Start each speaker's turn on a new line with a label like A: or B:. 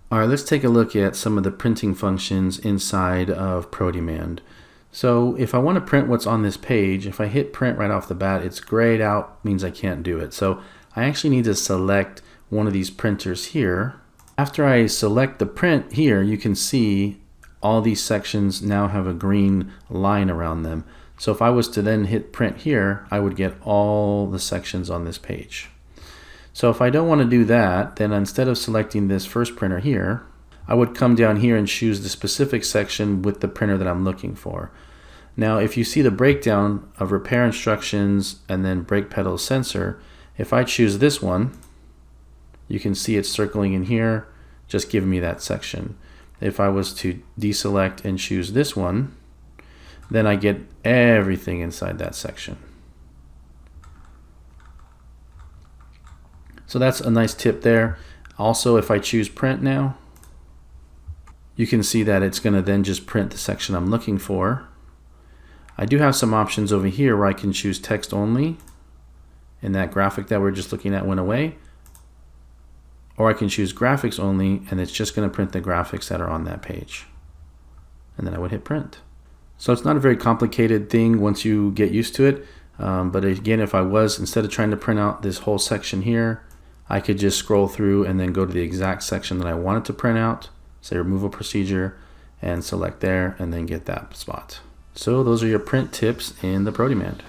A: All right, let's take a look at some of the printing functions inside of ProDemand. So if I want to print what's on this page, if I hit print right off the bat, it's grayed out, means I can't do it. So I actually need to select one of these printers here. After I select the print here, you can see all these sections now have a green line around them. So if I was to then hit print here, I would get all the sections on this page. So if I don't want to do that, then instead of selecting this first printer here, I would come down here and choose the specific section with the printer that I'm looking for. Now if you see the breakdown of repair instructions and then brake pedal sensor, if I choose this one, you can see it's circling in here, just giving me that section. If I was to deselect and choose this one, then I get everything inside that section. So that's a nice tip there. Also, if I choose print now, you can see that it's going to then just print the section I'm looking for. I do have some options over here where I can choose text only, and that graphic that we're just looking at went away. Or I can choose graphics only, and it's just going to print the graphics that are on that page. And then I would hit print. So it's not a very complicated thing once you get used to it. But again, if I was, instead of trying to print out this whole section here, I could just scroll through and then go to the exact section that I wanted to print out, say removal procedure, and select there, and then get that spot. So those are your print tips in the ProDemand.